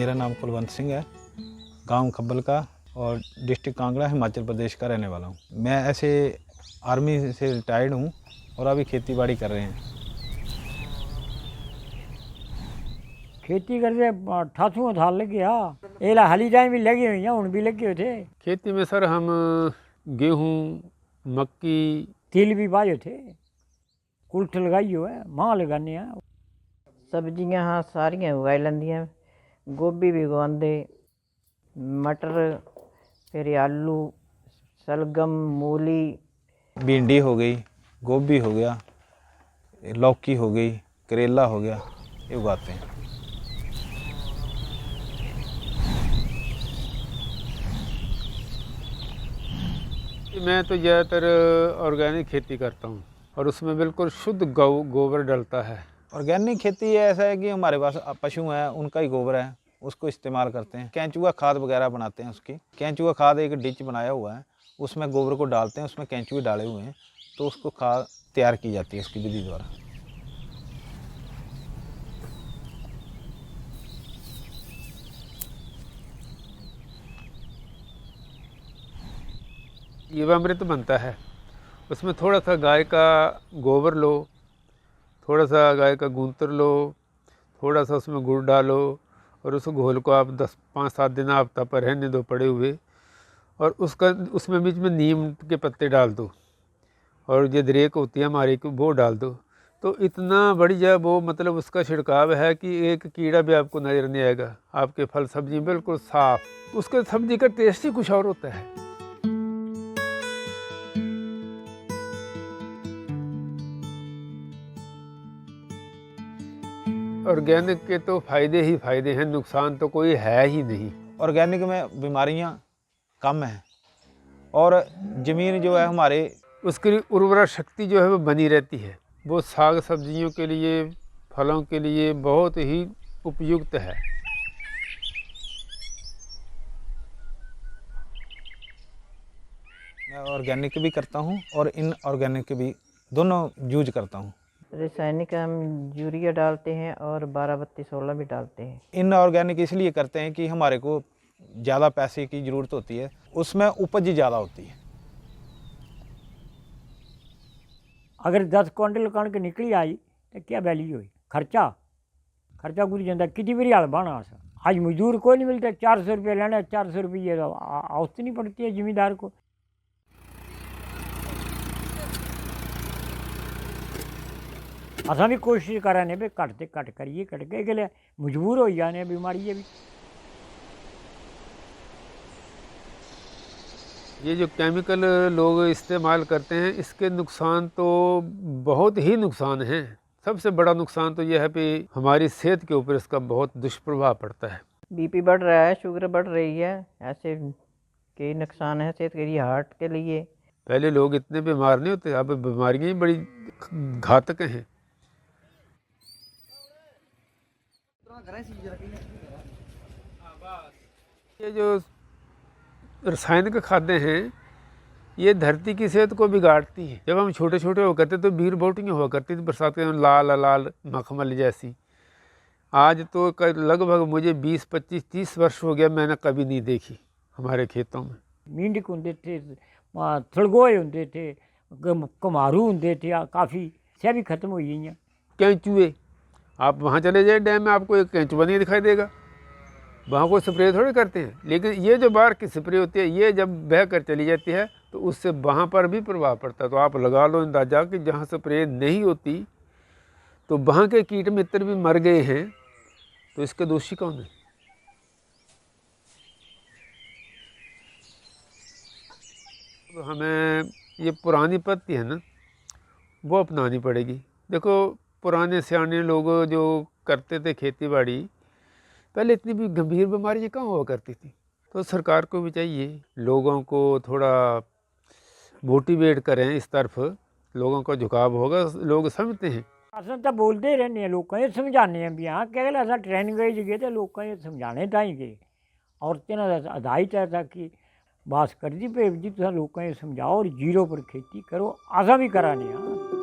मेरा नाम कुलवंत सिंह है, गांव खब्बल का और डिस्ट्रिक्ट कांगड़ा हिमाचल प्रदेश का रहने वाला हूं। मैं ऐसे आर्मी से रिटायर्ड हूं और अभी खेती बाड़ी कर रहे हैं। खेती करते 88 साल लग गया। एला हाली टाइम भी लगे हुई हैं, हुण भी लगे हुए थे। खेती में सर हम गेहूँ, मक्की, तिल भी बाजे थे, कुल्थ लगाई हो है, मां लगाने हैं। सब्जियां हाँ सारियां उगाई लैंदियां, गोभी भी उगांदे, मटर, फिर आलू, सलगम, मूली, भिंडी हो गई, गोभी हो गया, लौकी हो गई, करेला हो गया, ये उगाते हैं। मैं तो ज़्यादातर ऑर्गेनिक खेती करता हूँ और उसमें बिल्कुल शुद्ध गोबर डलता है। ऑर्गेनिक खेती ऐसा है कि हमारे पास पशु हैं, उनका ही गोबर है, उसको इस्तेमाल करते हैं। केंचुआ खाद वगैरह बनाते हैं उसकी। केंचुआ खाद एक डिच बनाया हुआ है, उसमें गोबर को डालते हैं, उसमें केंचुए डाले हुए हैं, तो उसको खाद तैयार की जाती है उसकी विधि द्वारा। जीवामृत बनता है, उसमें थोड़ा सा गाय का गोबर लो, थोड़ा सा गाय का गूंतर लो, थोड़ा सा उसमें गुड़ डालो और उस घोल को आप 5-7 दिन हफ्ता पर रहने दो पड़े हुए, और उसमें बीच में नीम के पत्ते डाल दो और ये दरेक होती है हमारी वो डाल दो। तो इतना बढ़िया वो मतलब उसका छिड़काव है कि एक कीड़ा भी आपको नज़र नहीं आएगा। आपके फल सब्जी बिल्कुल साफ, उसके सब्जी का टेस्ट ही कुछ और होता है। ऑर्गेनिक के तो फायदे ही फायदे हैं, नुकसान तो कोई है ही नहीं। ऑर्गेनिक में बीमारियां कम हैं और ज़मीन जो है हमारे उसकी उर्वरा शक्ति जो है वो बनी रहती है। वो साग सब्जियों के लिए, फलों के लिए बहुत ही उपयुक्त है। मैं ऑर्गेनिक भी करता हूं और इन ऑर्गेनिक भी दोनों यूज करता हूं। रासायनिक हम यूरिया डालते हैं और 12-32-16 भी डालते हैं। इन ऑर्गेनिक इसलिए करते हैं कि हमारे को ज़्यादा पैसे की ज़रूरत होती है, उसमें उपज ज़्यादा होती है। अगर 10 क्विंटल कणक निकली आई तो क्या वैल्यू हुई? खर्चा गुजर जाता। कितनी बड़ी हाल बना आज मजदूर कोई नहीं मिलता, 400 रुपये लेना, 400 रुपये औसत नहीं पड़ती है जिम्मेदार को। असा भी कोशिश करा ने भी घट करिए, घट के लिए मजबूर हो जाने बीमारी भी। ये जो केमिकल लोग इस्तेमाल करते हैं, इसके नुकसान तो बहुत ही नुकसान हैं। सबसे बड़ा नुकसान तो यह है कि हमारी सेहत के ऊपर इसका बहुत दुष्प्रभाव पड़ता है। बीपी बढ़ रहा है, शुगर बढ़ रही है, ऐसे कई नुकसान है सेहत के लिए, हार्ट के लिए। पहले लोग इतने बीमार नहीं होते, अब बीमारियां ही बड़ी घातक हैं। ये जो रासायनिक खाद्य हैं, ये धरती की सेहत को बिगाड़ती है। जब हम छोटे छोटे हुआ करते तो बीर बोटियाँ हुआ करती थी बरसात के, लाल लाल मखमल जैसी। आज तो लगभग मुझे 20-25-30 वर्ष हो गया, मैंने कभी नहीं देखी हमारे खेतों में। मींढक होंगे थे, थड़गोए होंगे थे, कमारू होंगे थे, काफ़ी से भी खत्म हो गई हैं। केंचुए, आप वहाँ चले जाए डैम में, आपको एक केंचुआ नहीं दिखाई देगा। वहाँ कोई स्प्रे थोड़ी करते हैं, लेकिन ये जो बाहर की स्प्रे होती है, ये जब बह कर चली जाती है तो उससे वहाँ पर भी प्रभाव पड़ता है। तो आप लगा लो अंदाज़ा कि जहाँ स्प्रे नहीं होती तो वहाँ के कीट मित्र भी मर गए हैं, तो इसके दोषी कौन है? तो हमें ये पुरानी पद्धति है ना, वो अपनानी पड़ेगी। देखो, पुराने सियाने लोग जो करते थे खेती बाड़ी, पहले इतनी भी गंभीर बीमारियाँ कहाँ हुआ करती थी। तो सरकार को भी चाहिए लोगों को थोड़ा मोटिवेट करें इस तरफ, लोगों का झुकाव होगा, लोग समझते हैं। अस तो बोलते ही रहने लोगों ये समझाने भी हाँ क्या गल अस ट्रेनिंग गए थे लोगों ये समझाने ताई गए। औरतें आधारित है कि बस कर दी पे जी तुम लोगों ये समझाओ और जीरो पर खेती करो, असा भी कराने। हाँ